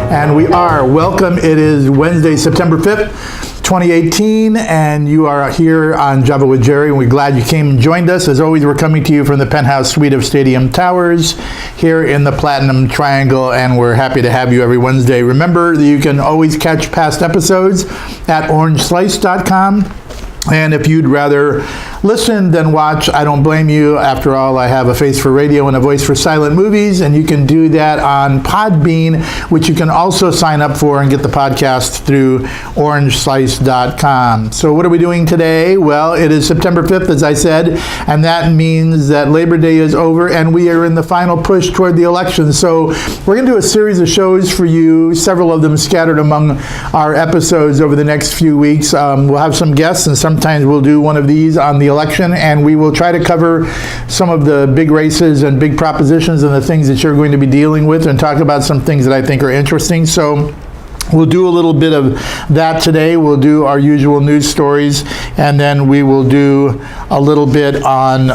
And we are. Welcome. It is Wednesday, September 5th, 2018, and you are here on Java with Jerry, and we're glad you came and joined us. As always, we're coming to you from the penthouse suite of Stadium Towers here in the Platinum Triangle, and we're happy to have you every Wednesday. Remember that you can always catch past episodes at orangeslice.com. And if you'd rather listen than watch, I don't blame you. After all, I have a face for radio and a voice for silent movies, and you can do that on Podbean, which you can also sign up for and get the podcast through orangeslice.com. So what are we doing today? Well, it is September 5th, as I said, and that means that Labor Day is over, and we are in the final push toward the election. So we're going to do a series of shows for you, several of them scattered among our episodes over the next few weeks. We'll have some guests, and sometimes we'll do one of these on the election, and we will try to cover some of the big races and big propositions and the things that you're going to be dealing with, and talk about some things that I think are interesting. So we'll do a little bit of that today. We'll do our usual news stories, and then we will do a little bit on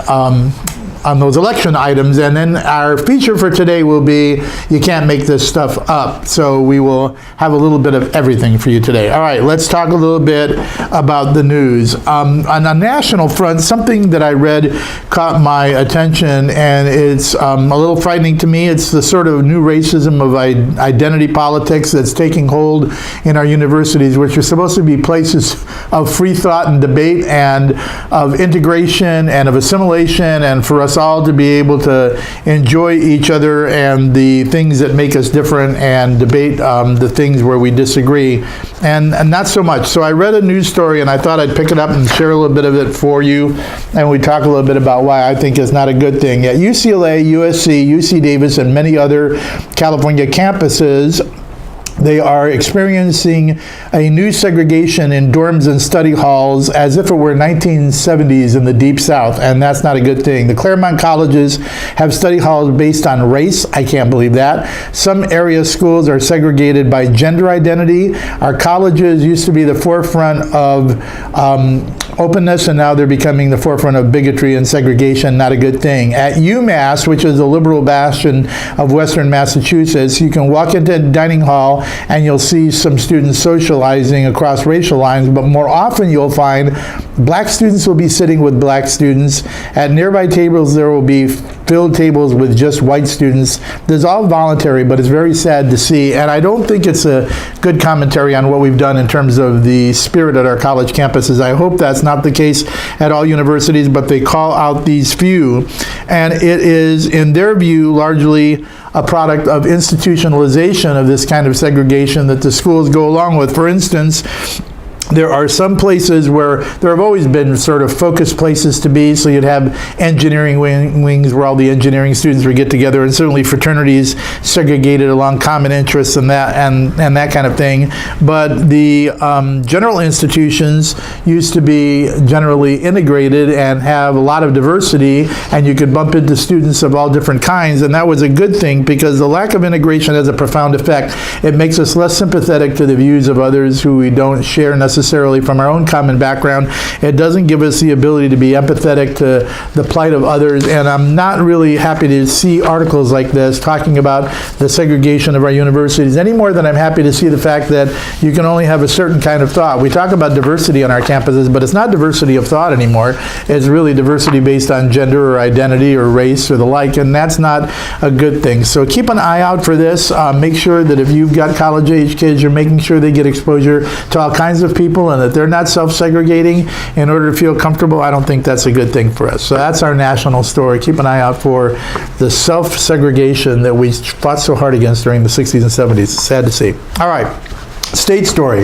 those election items, and then our feature for today will be You Can't Make This Stuff Up. So we will have a little bit of everything for you today. All right, let's talk a little bit about the news. On a national front, something that I read caught my attention, and it's a little frightening to me. It's the sort of new racism of identity politics that's taking hold in our universities, which are supposed to be places of free thought and debate and of integration and of assimilation, and for us all to be able to enjoy each other and the things that make us different and debate the things where we disagree, and not so much. So I read a news story, and I thought I'd pick it up and share a little bit of it for you, and we talk a little bit about why I think it's not a good thing. At UCLA, USC, UC Davis, and many other California campuses, they are experiencing a new segregation in dorms and study halls as if it were 1970s in the Deep South, and that's not a good thing. The Claremont colleges have study halls based on race. I can't believe that. Some area schools are segregated by gender identity. Our colleges used to be the forefront of openness, and now they're becoming the forefront of bigotry and segregation. Not a good thing. At UMass, which is a liberal bastion of Western Massachusetts, you can walk into a dining hall and you'll see some students socializing across racial lines, but more often you'll find black students will be sitting with black students. At nearby tables, there will be filled tables with just white students. This is all voluntary, but it's very sad to see, and I don't think it's a good commentary on what we've done in terms of the spirit at our college campuses. I hope that's not the case at all universities, but they call out these few, and it is, in their view, largely a product of institutionalization of this kind of segregation that the schools go along with. For instance, there are some places where there have always been sort of focused places to be, so you'd have engineering wings where all the engineering students would get together, and certainly fraternities segregated along common interests and that kind of thing. But the general institutions used to be generally integrated and have a lot of diversity, and you could bump into students of all different kinds, and that was a good thing, because the lack of integration has a profound effect. It makes us less sympathetic to the views of others who we don't share necessarily from our own common background. It doesn't give us the ability to be empathetic to the plight of others, and I'm not really happy to see articles like this talking about the segregation of our universities any more than I'm happy to see the fact that you can only have a certain kind of thought. We talk about diversity on our campuses, but it's not diversity of thought anymore. It's really diversity based on gender or identity or race or the like, and that's not a good thing. So keep an eye out for this. Make sure that if you've got college-age kids, you're making sure they get exposure to all kinds of people, and that they're not self-segregating in order to feel comfortable. I don't think that's a good thing for us. So that's our national story. Keep an eye out for the self-segregation that we fought so hard against during the 60s and 70s. It's sad to see. All right. State story.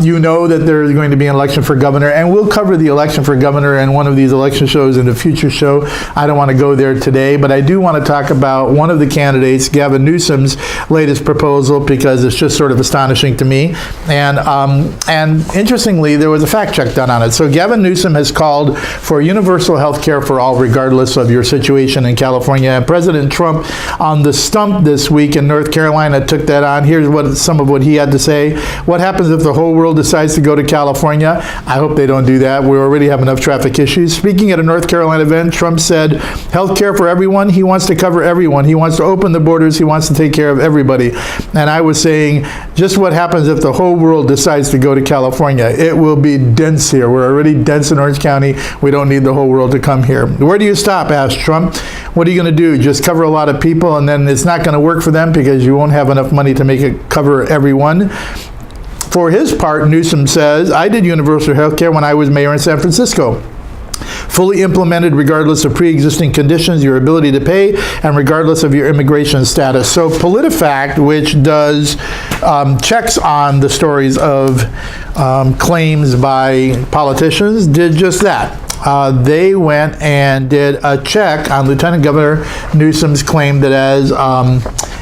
You know that there is going to be an election for governor, and we'll cover the election for governor in one of these election shows in a future show. I don't want to go there today, but I do want to talk about one of the candidates, Gavin Newsom's latest proposal, because it's just sort of astonishing to me. And interestingly, there was a fact check done on it. So Gavin Newsom has called for universal health care for all, regardless of your situation in California. And President Trump on the stump this week in North Carolina took that on. Here's some of what he had to say. What happens if the the whole world decides to go to California. I hope they don't do that. We already have enough traffic issues. Speaking at a North Carolina event, Trump said, health care for everyone. He wants to cover everyone. He wants to open the borders. He wants to take care of everybody. And I was saying, just what happens if the whole world decides to go to California? It will be dense here. We're already dense in Orange County. We don't need the whole world to come here. Where do you stop? Asked Trump. What are you going to do? Just cover a lot of people and then it's not going to work for them because you won't have enough money to make it cover everyone? For his part, Newsom says, I did universal health care when I was mayor in San Francisco. Fully implemented regardless of pre-existing conditions, your ability to pay, and regardless of your immigration status. So PolitiFact, which does checks on the stories of claims by politicians, did just that. They went and did a check on Lieutenant Governor Newsom's claim that as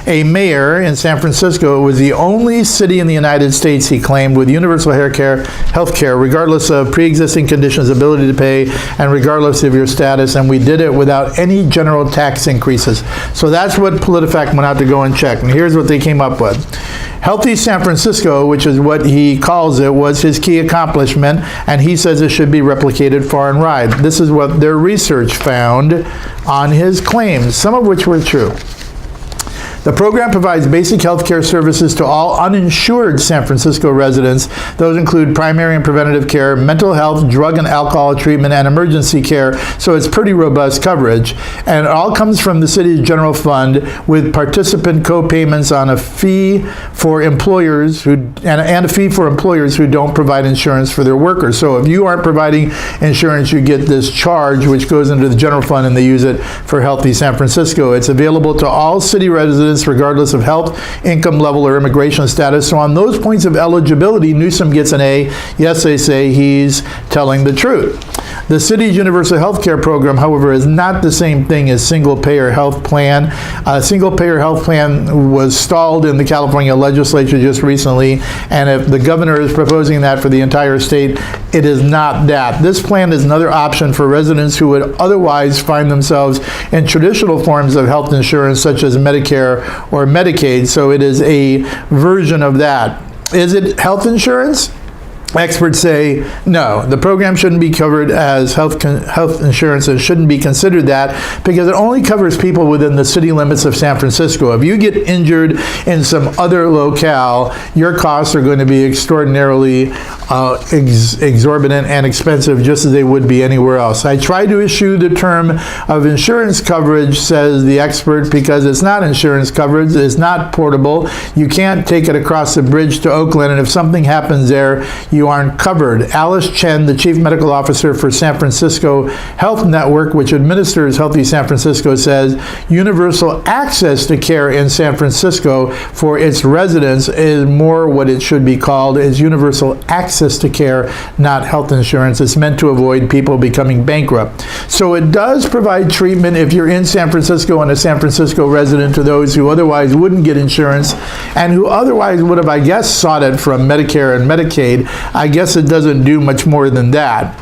a mayor in San Francisco, it was the only city in the United States, he claimed, with universal health care, regardless of pre-existing conditions, ability to pay, and regardless of your status, and we did it without any general tax increases. So that's what PolitiFact went out to go and check, and here's what they came up with. Healthy San Francisco, which is what he calls it, was his key accomplishment, and he says it should be replicated far and wide. This is what their research found on his claims, some of which were true. The program provides basic health care services to all uninsured San Francisco residents. Those include primary and preventative care, mental health, drug and alcohol treatment, and emergency care. So it's pretty robust coverage. And it all comes from the city's general fund with participant co-payments on a fee for employers and a fee for employers who don't provide insurance for their workers. So if you aren't providing insurance, you get this charge which goes into the general fund and they use it for Healthy San Francisco. It's available to all city residents regardless of health, income level, or immigration status. So on those points of eligibility, Newsom gets an A. Yes, they say he's telling the truth. The city's universal health care program, however, is not the same thing as single-payer health plan. A single-payer health plan was stalled in the California legislature just recently, and if the governor is proposing that for the entire state, it is not that. This plan is another option for residents who would otherwise find themselves in traditional forms of health insurance, such as Medicare or Medicaid, so it is a version of that. Is it health insurance? Experts say no, the program shouldn't be covered as health insurance and shouldn't be considered that because it only covers people within the city limits of San Francisco. If you get injured in some other locale, your costs are going to be extraordinarily exorbitant and expensive, just as they would be anywhere else. I try to eschew the term of insurance coverage, says the expert, because it's not insurance coverage, it's not portable. You can't take it across the bridge to Oakland, and if something happens there, you aren't covered. Alice Chen, the chief medical officer for San Francisco Health Network, which administers Healthy San Francisco, says universal access to care in San Francisco for its residents is more what it should be called, is universal access to care, not health insurance. It's meant to avoid people becoming bankrupt. So it does provide treatment if you're in San Francisco and a San Francisco resident, to those who otherwise wouldn't get insurance and who otherwise would have, I guess, sought it from Medicare and Medicaid. I guess it doesn't do much more than that.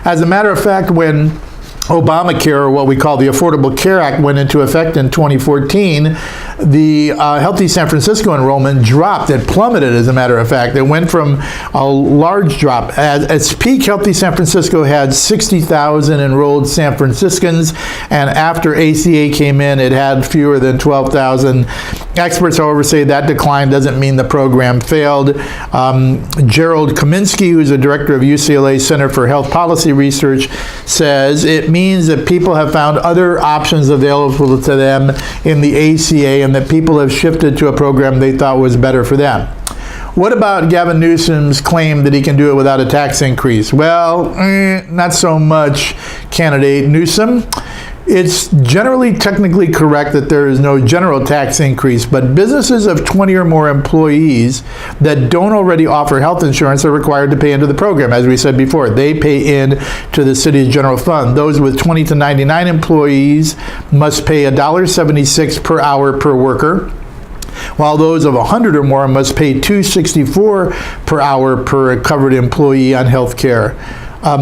As a matter of fact, when Obamacare, or what we call the Affordable Care Act, went into effect in 2014, the Healthy San Francisco enrollment dropped. It plummeted, as a matter of fact. It went from a large drop. At its peak, Healthy San Francisco had 60,000 enrolled San Franciscans, and after ACA came in, it had fewer than 12,000. Experts, however, say that decline doesn't mean the program failed. Gerald Kaminsky, who's the director of UCLA Center for Health Policy Research, says it means that people have found other options available to them in the ACA and that people have shifted to a program they thought was better for them. What about Gavin Newsom's claim that he can do it without a tax increase? Well, not so much, candidate Newsom. It's generally technically correct that there is no general tax increase, but businesses of 20 or more employees that don't already offer health insurance are required to pay into the program. As we said before, they pay in to the city's general fund. Those with 20 to 99 employees must pay $1.76 per hour per worker, while those of 100 or more must pay $2.64 per hour per covered employee on health care.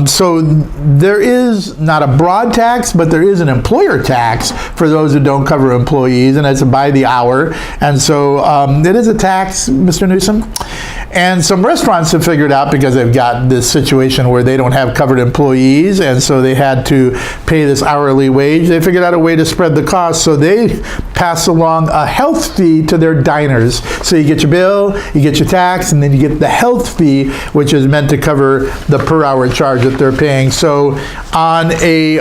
So there is not a broad tax, but there is an employer tax for those who don't cover employees, and it's by the hour. And so it is a tax, Mr. Newsom. And some restaurants have figured out, because they've got this situation where they don't have covered employees, and so they had to pay this hourly wage. They figured out a way to spread the cost, so they pass along a health fee to their diners. So you get your bill, you get your tax, and then you get the health fee, which is meant to cover the per hour charge that they're paying. So on a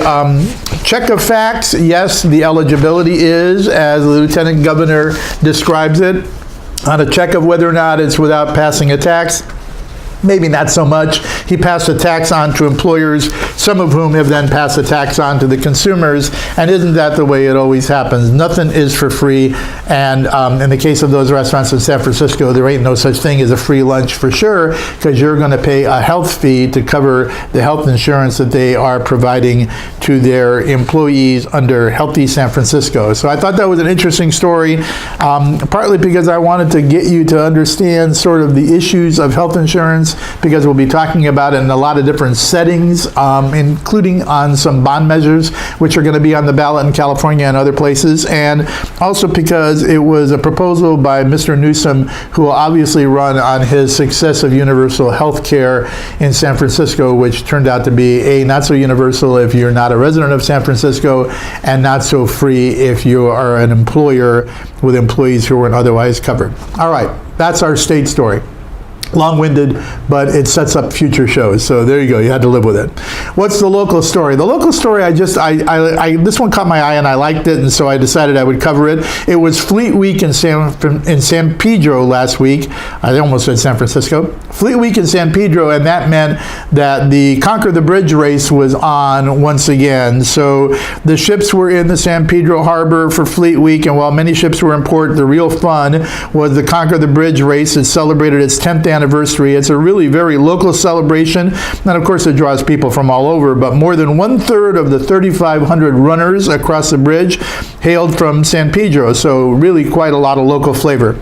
check of facts, yes, the eligibility is, as the Lieutenant Governor describes it. On a check of whether or not it's without passing a tax, maybe not so much. He passed a tax on to employers, some of whom have then passed a tax on to the consumers, and isn't that the way it always happens? Nothing is for free, and in the case of those restaurants in San Francisco, there ain't no such thing as a free lunch for sure, because you're going to pay a health fee to cover the health insurance that they are providing to their employees under Healthy San Francisco. So I thought that was an interesting story, partly because I wanted to get you to understand sort of the issues of health insurance, because we'll be talking about it in a lot of different settings, including on some bond measures, which are going to be on the ballot in California and other places, and also because it was a proposal by Mr. Newsom, who will obviously run on his success of universal health care in San Francisco, which turned out to be not so universal if you're not a resident of San Francisco, and not so free if you are an employer with employees who weren't otherwise covered. All right, that's our state story. Long-winded, but it sets up future shows. So there you go. You had to live with it. What's the local story? The local story, this one caught my eye and I liked it, and so I decided I would cover it. It was Fleet Week in San Pedro last week. I almost said San Francisco. Fleet Week in San Pedro, and that meant that the Conquer the Bridge race was on once again. So the ships were in the San Pedro harbor for Fleet Week, and while many ships were in port, the real fun was the Conquer the Bridge race. It celebrated its 10th anniversary. It's a really very local celebration, and of course it draws people from all over, but more than 1/3 of the 3,500 runners across the bridge hailed from San Pedro, so really quite a lot of local flavor.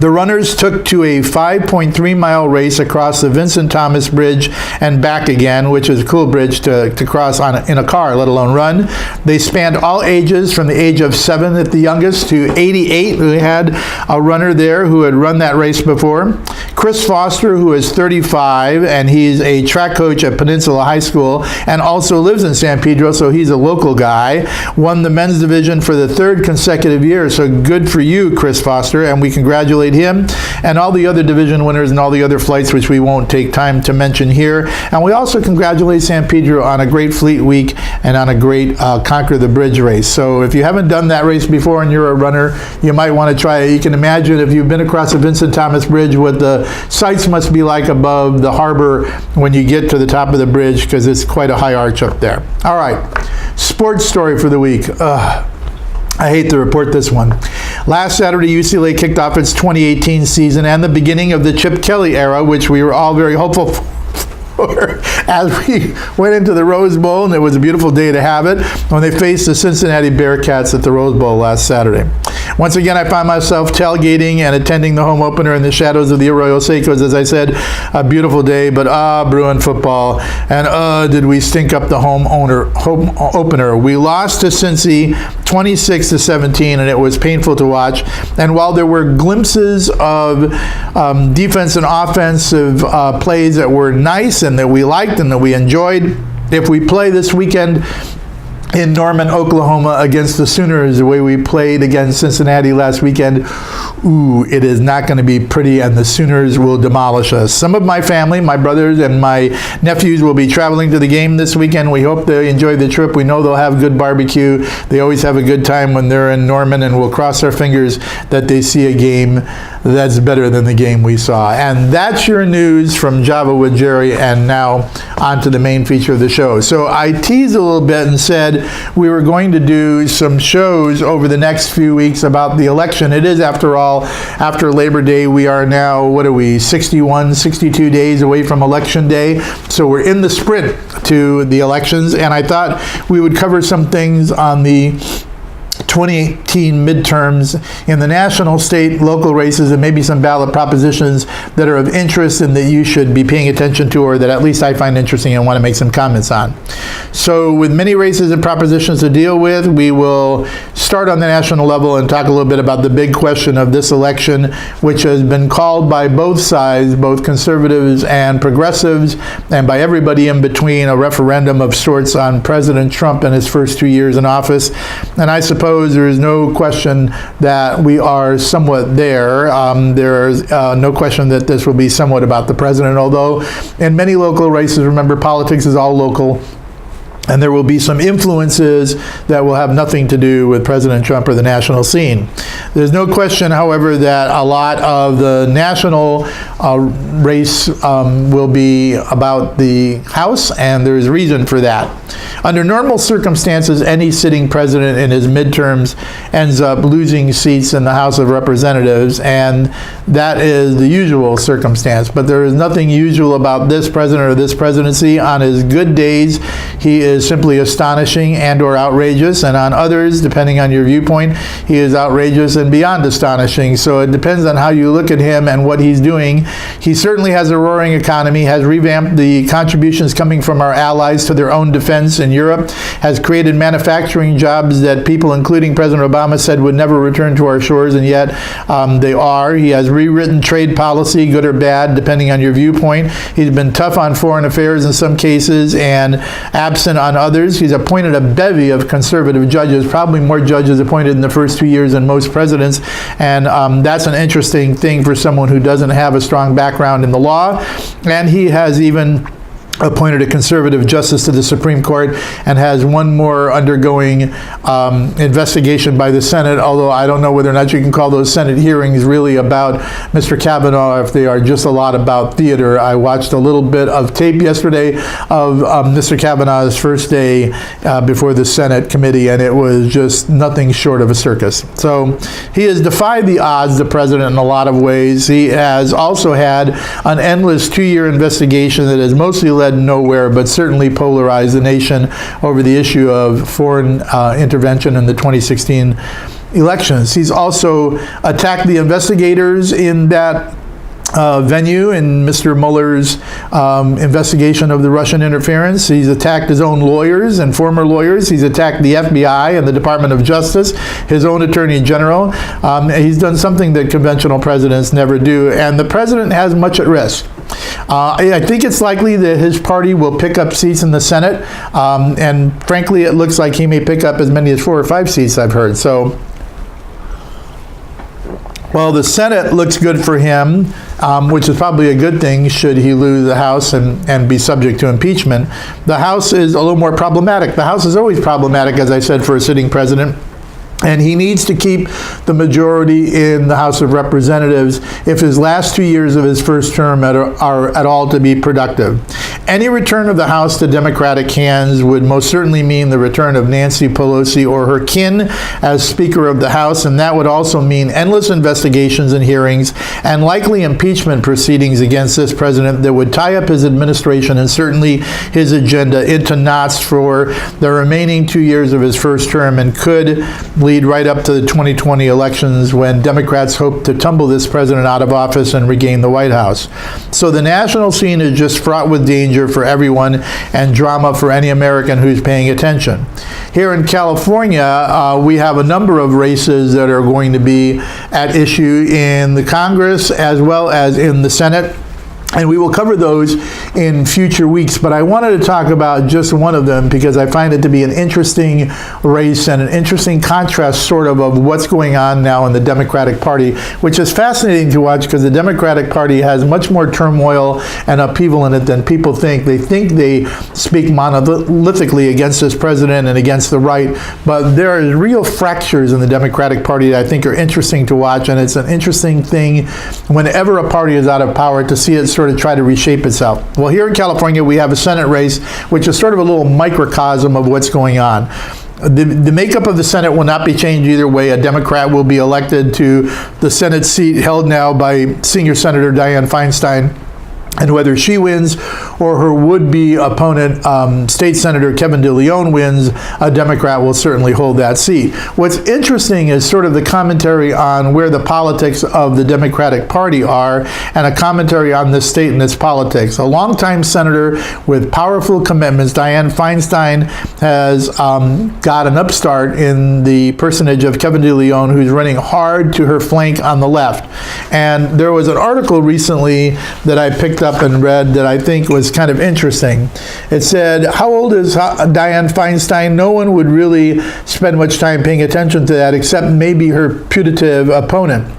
The runners took to a 5.3-mile race across the Vincent Thomas Bridge and back again, which is a cool bridge to cross in a car, let alone run. They spanned all ages, from the age of 7 at the youngest to 88. We had a runner there who had run that race before. Chris Foster, who is 35, and he's a track coach at Peninsula High School and also lives in San Pedro, so he's a local guy, won the men's division for the 3rd consecutive year. So good for you, Chris Foster, and we congratulate him and all the other division winners and all the other flights, which we won't take time to mention here. And we also congratulate San Pedro on a great Fleet Week and on a great Conquer the Bridge race. So if you haven't done that race before and you're a runner, you might want to try it. You can imagine, if you've been across the Vincent Thomas Bridge, what the sights must be like above the harbor when you get to the top of the bridge, because it's quite a high arch up there. All right, sports story for the week. I hate to report this one. Last Saturday, UCLA kicked off its 2018 season and the beginning of the Chip Kelly era, which we were all very hopeful for as we went into the Rose Bowl, and it was a beautiful day to have it, when they faced the Cincinnati Bearcats at the Rose Bowl last Saturday. Once again, I found myself tailgating and attending the home opener in the shadows of the Arroyo Secos. As I said, a beautiful day, but Bruin football, and did we stink up the home opener. We lost to Cincy 26-17, and it was painful to watch. And while there were glimpses of defense and offensive plays that were nice and that we liked and that we enjoyed, if we play this weekend in Norman, Oklahoma against the Sooners the way we played against Cincinnati last weekend, it is not going to be pretty, and the Sooners will demolish us. Some of my family, my brothers and my nephews, will be traveling to the game this weekend. We hope they enjoy the trip. We know they'll have good barbecue. They always have a good time when they're in Norman, and we'll cross our fingers that they see a game that's better than the game we saw. And that's your news from Java with Jerry, and now on to the main feature of the show. So I teased a little bit and said we were going to do some shows over the next few weeks about the election. It is, after all, after Labor Day. We are now, 61, 62 days away from Election Day. So we're in the sprint to the elections, and I thought we would cover some things on the 2018 midterms in the national, state, local races, and maybe some ballot propositions that are of interest and that you should be paying attention to, or that at least I find interesting and want to make some comments on. So with many races and propositions to deal with, we will start on the national level and talk a little bit about the big question of this election, which has been called by both sides, both conservatives and progressives, and by everybody in between, a referendum of sorts on President Trump in his first 2 years in office. And I suppose there is no question that we are somewhat there. There is no question that this will be somewhat about the president, although in many local races, remember, politics is all local, and there will be some influences that will have nothing to do with President Trump or the national scene. There's no question, however, that a lot of the national race will be about the House, and there's reason for that. Under normal circumstances, any sitting president in his midterms ends up losing seats in the House of Representatives, and that is the usual circumstance. But there is nothing usual about this president or this presidency. On his good days, he is simply astonishing and or outrageous, and on others, depending on your viewpoint, he is outrageous and beyond astonishing. So it depends on how you look at him and what he's doing. He certainly has a roaring economy, has revamped the contributions coming from our allies to their own defense in Europe, has created manufacturing jobs that people, including President Obama, said would never return to our shores, and yet they are. He has rewritten trade policy, good or bad, depending on your viewpoint. He's been tough on foreign affairs in some cases and absent on others. He's appointed a bevy of conservative judges, probably more judges appointed in the first 2 years than most presidents, and that's an interesting thing for someone who doesn't have a strong background in the law. And he has even appointed a conservative justice to the Supreme Court and has one more undergoing investigation by the Senate, although I don't know whether or not you can call those Senate hearings really about Mr. Kavanaugh, if they are just a lot about theater. I watched a little bit of tape yesterday of Mr. Kavanaugh's first day before the Senate committee, and it was just nothing short of a circus. So he has defied the odds, the president, in a lot of ways. He has also had an endless 2-year investigation that has mostly led nowhere, but certainly polarized the nation over the issue of foreign intervention in the 2016 elections. He's also attacked the investigators in that venue in Mr. Mueller's investigation of the Russian interference. He's attacked his own lawyers and former lawyers. He's attacked the FBI and the Department of Justice, his own Attorney General. He's done something that conventional presidents never do, and the president has much at risk. I think it's likely that his party will pick up seats in the Senate, and frankly, it looks like he may pick up as many as 4 or 5 seats, I've heard. So, well, the Senate looks good for him, which is probably a good thing should he lose the House and be subject to impeachment. The House is a little more problematic. The House is always problematic, as I said, for a sitting president. And he needs to keep the majority in the House of Representatives if his last 2 years of his first term are at all to be productive. Any return of the House to Democratic hands would most certainly mean the return of Nancy Pelosi or her kin as Speaker of the House, and that would also mean endless investigations and hearings and likely impeachment proceedings against this president that would tie up his administration and certainly his agenda into knots for the remaining 2 years of his first term, and could lead right up to the 2020 elections when Democrats hope to tumble this president out of office and regain the White House. So the national scene is just fraught with danger for everyone and drama for any American who's paying attention. Here in California, we have a number of races that are going to be at issue in the Congress as well as in the Senate. And we will cover those in future weeks, but I wanted to talk about just one of them because I find it to be an interesting race and an interesting contrast sort of what's going on now in the Democratic Party, which is fascinating to watch because the Democratic Party has much more turmoil and upheaval in it than people think. They think they speak monolithically against this president and against the right, but there are real fractures in the Democratic Party that I think are interesting to watch, and it's an interesting thing whenever a party is out of power to see it sort of try to reshape itself. Well, here in California, we have a Senate race, which is sort of a little microcosm of what's going on. The makeup of the Senate will not be changed either way. A Democrat will be elected to the Senate seat held now by senior Senator Dianne Feinstein. And whether she wins or her would-be opponent, State Senator Kevin DeLeon, wins, a Democrat will certainly hold that seat. What's interesting is sort of the commentary on where the politics of the Democratic Party are, and a commentary on this state and its politics. A longtime senator with powerful commitments, Dianne Feinstein, has got an upstart in the personage of Kevin DeLeon, who's running hard to her flank on the left. And there was an article recently that I picked up and read that I think was kind of interesting. It said, how old is Dianne Feinstein? No one would really spend much time paying attention to that except maybe her putative opponent.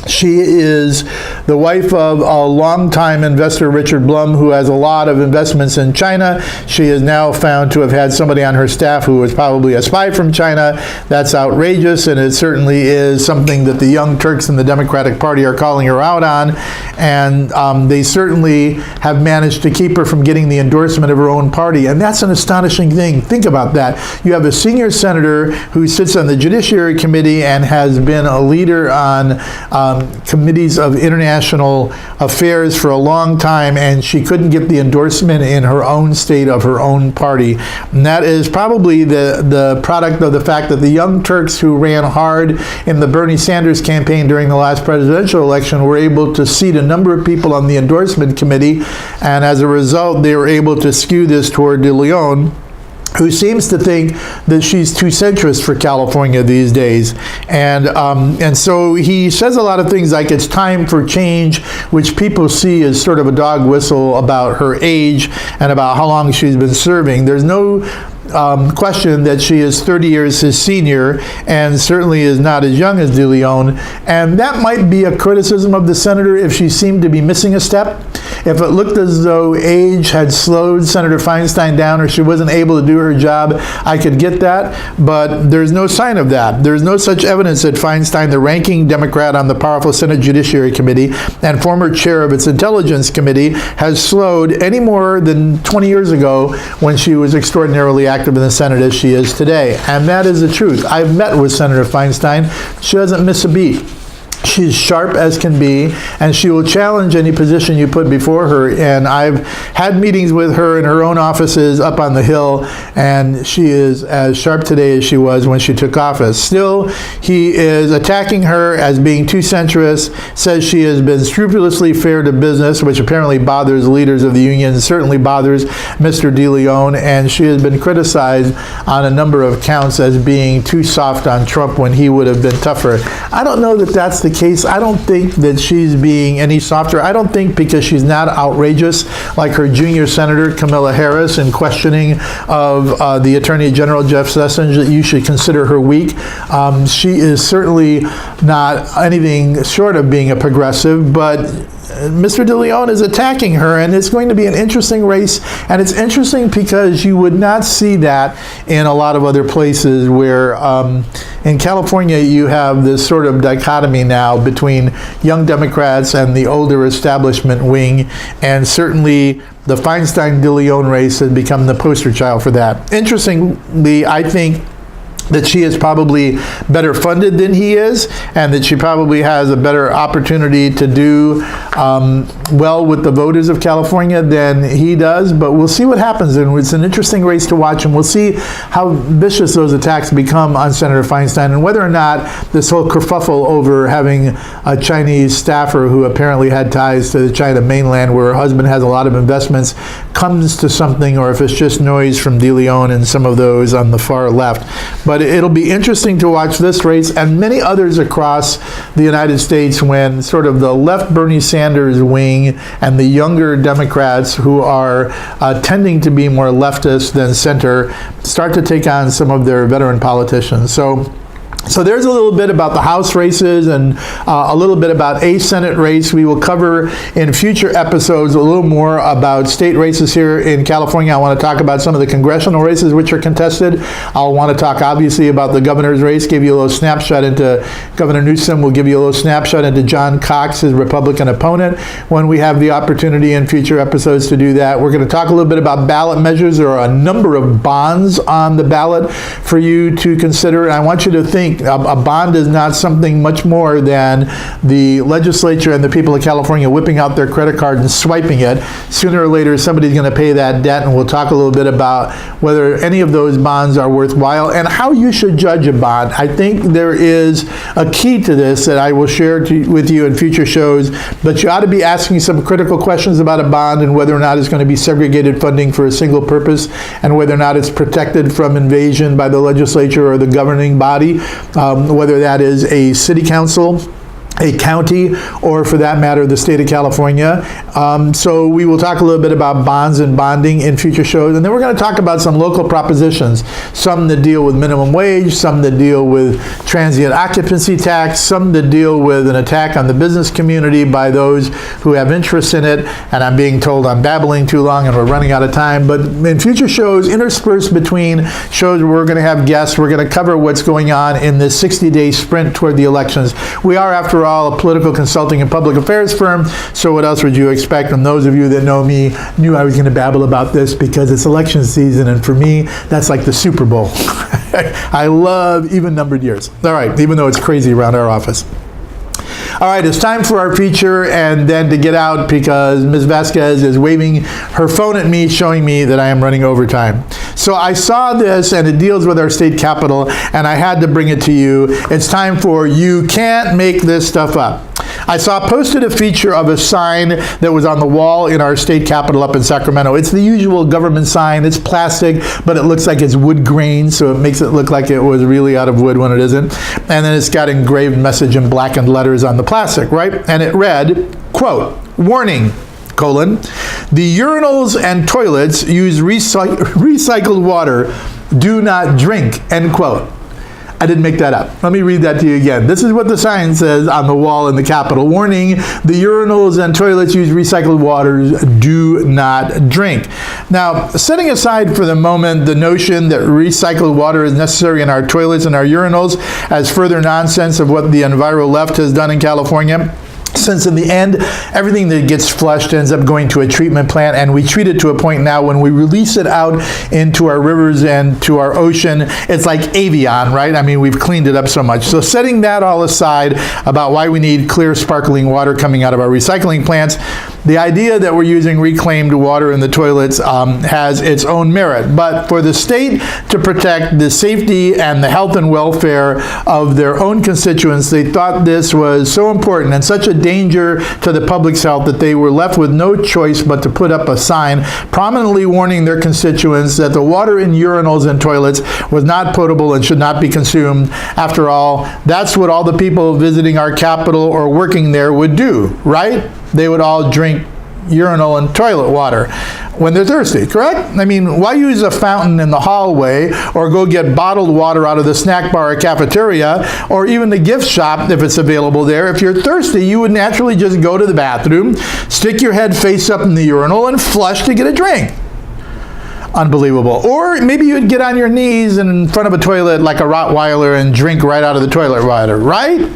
She is the wife of a longtime investor, Richard Blum, who has a lot of investments in China. She is now found to have had somebody on her staff who was probably a spy from China. That's outrageous, and it certainly is something that the Young Turks in the Democratic Party are calling her out on. And they certainly have managed to keep her from getting the endorsement of her own party. And that's an astonishing thing. Think about that. You have a senior senator who sits on the Judiciary Committee and has been a leader on committees of international affairs for a long time, and she couldn't get the endorsement in her own state of her own party. And that is probably the product of the fact that the Young Turks, who ran hard in the Bernie Sanders campaign during the last presidential election, were able to seat a number of people on the endorsement committee, and as a result they were able to skew this toward DeLeon, who seems to think that she's too centrist for California these days. And so he says a lot of things like it's time for change, which people see as sort of a dog whistle about her age and about how long she's been serving. There's no question that she is 30 years his senior and certainly is not as young as DeLeon, and that might be a criticism of the senator if she seemed to be missing a step. If it looked as though age had slowed Senator Feinstein down or she wasn't able to do her job, I could get that, but there's no sign of that. There's no such evidence that Feinstein, the ranking Democrat on the powerful Senate Judiciary Committee and former chair of its Intelligence Committee, has slowed any more than 20 years ago when she was extraordinarily active in the Senate as she is today. And that is the truth. I've met with Senator Feinstein. She doesn't miss a beat. She's sharp as can be, and she will challenge any position you put before her. And I've had meetings with her in her own offices up on the Hill, and she is as sharp today as she was when she took office. Still, he is attacking her as being too centrist, says she has been scrupulously fair to business, which apparently bothers leaders of the union, certainly bothers Mr. DeLeon, and she has been criticized on a number of counts as being too soft on Trump when he would have been tougher. I don't know that that's the case. I don't think that she's being any softer. I don't think because she's not outrageous like her junior senator Kamala Harris in questioning of the Attorney General Jeff Sessions that you should consider her weak. She is certainly not anything short of being a progressive, but Mr. DeLeon is attacking her, and it's going to be an interesting race. And it's interesting because you would not see that in a lot of other places where in California you have this sort of dichotomy now between young Democrats and the older establishment wing, and certainly the Feinstein-DeLeon race has become the poster child for that. Interestingly, I think that she is probably better funded than he is, and that she probably has a better opportunity to do well with the voters of California than he does. But we'll see what happens, and it's an interesting race to watch, and we'll see how vicious those attacks become on Senator Feinstein, and whether or not this whole kerfuffle over having a Chinese staffer who apparently had ties to the China mainland where her husband has a lot of investments comes to something, or if it's just noise from DeLeon and some of those on the far left. But it'll be interesting to watch this race and many others across the United States when sort of the left Bernie Sanders wing and the younger Democrats who are tending to be more leftist than center start to take on some of their veteran politicians. So there's a little bit about the House races and a little bit about a Senate race. We will cover in future episodes a little more about state races here in California. I want to talk about some of the congressional races which are contested. I'll want to talk obviously about the governor's race, give you a little snapshot into Governor Newsom. We'll give you a little snapshot into John Cox, his Republican opponent, when we have the opportunity in future episodes to do that. We're going to talk a little bit about ballot measures. There are a number of bonds on the ballot for you to consider. And I want you to think, think a bond is not something much more than the legislature and the people of California whipping out their credit card and swiping it. Sooner or later, somebody's going to pay that debt, and we'll talk a little bit about whether any of those bonds are worthwhile and how you should judge a bond. I think there is a key to this that I will share with you in future shows, but you ought to be asking some critical questions about a bond and whether or not it's going to be segregated funding for a single purpose and whether or not it's protected from invasion by the legislature or the governing body, whether that is a city council, a county, or for that matter, the state of California. So we will talk a little bit about bonds and bonding in future shows. And then we're going to talk about some local propositions, some that deal with minimum wage, some that deal with transient occupancy tax, some that deal with an attack on the business community by those who have interest in it. And I'm being told I'm babbling too long and we're running out of time. But in future shows, interspersed between shows where we're going to have guests, we're going to cover what's going on in this 60-day sprint toward the elections. We are, after all, a political consulting and public affairs firm, so what else would you expect? And those of you that know me knew I was going to babble about this because it's election season, and for me, that's like the Super Bowl. I love even-numbered years. All right, even though it's crazy around our office. All right, it's time for our feature and then to get out because Ms. Vasquez is waving her phone at me, showing me that I am running overtime. So I saw this, and it deals with our state capitol, and I had to bring it to you. It's time for You Can't Make This Stuff Up. I posted a feature of a sign that was on the wall in our state capitol up in Sacramento. It's the usual government sign. It's plastic, but it looks like it's wood grain, so it makes it look like it was really out of wood when it isn't. And then it's got engraved message in blackened letters on the plastic, right? And it read, quote, "Warning, colon, the urinals and toilets use recycled water. Do not drink," end quote. I didn't make that up. Let me read that to you again. This is what the sign says on the wall in the Capitol. Warning, the urinals and toilets use recycled waters. Do not drink. Now, setting aside for the moment the notion that recycled water is necessary in our toilets and our urinals as further nonsense of what the Enviro left has done in California, since in the end, everything that gets flushed ends up going to a treatment plant, and we treat it to a point now when we release it out into our rivers and to our ocean, it's like Avion, right? I mean, we've cleaned it up so much. So setting that all aside about why we need clear, sparkling water coming out of our recycling plants, the idea that we're using reclaimed water in the toilets has its own merit. But for the state to protect the safety and the health and welfare of their own constituents, they thought this was so important and such a danger to the public's health that they were left with no choice but to put up a sign prominently warning their constituents that the water in urinals and toilets was not potable and should not be consumed. After all, that's what all the people visiting our capital or working there would do, right? They would all drink urinal and toilet water when they're thirsty, correct? I mean, why use a fountain in the hallway or go get bottled water out of the snack bar or cafeteria or even the gift shop if it's available there? If you're thirsty, you would naturally just go to the bathroom, stick your head face up in the urinal, and flush to get a drink. Unbelievable. Or maybe you'd get on your knees in front of a toilet like a Rottweiler and drink right out of the toilet water, right?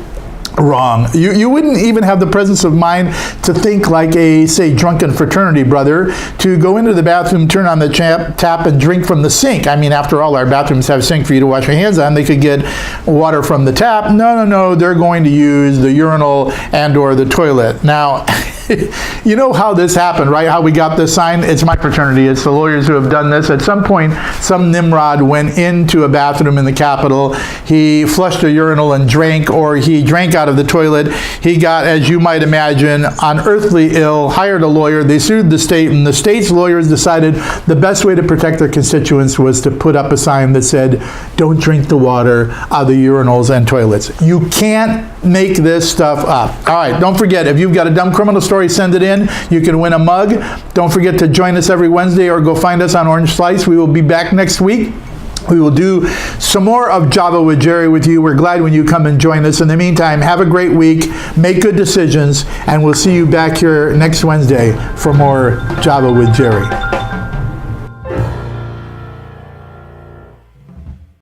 Wrong. You wouldn't even have the presence of mind to think like a, say, drunken fraternity brother, to go into the bathroom, turn on the tap, and drink from the sink. I mean, after all, our bathrooms have a sink for you to wash your hands on. They could get water from the tap. No. They're going to use the urinal and or the toilet. Now, you know how this happened, right? How we got this sign? It's my fraternity. It's the lawyers who have done this. At some point, some Nimrod went into a bathroom in the Capitol. He flushed a urinal and drank, or he drank out of the toilet. He got, as you might imagine, unearthly ill, hired a lawyer. They sued the state, and the state's lawyers decided the best way to protect their constituents was to put up a sign that said, "Don't drink the water out of the urinals and toilets." You can't make this stuff up. All right, don't forget, if you've got a dumb criminal story, send it in. You can win a mug. Don't forget to join us every Wednesday or go find us on Orange Slice. We will be back next week. We will do some more of Java with Jerry with you. We're glad when you come and join us. In the meantime, have a great week, make good decisions, and we'll see you back here next Wednesday for more Java with Jerry.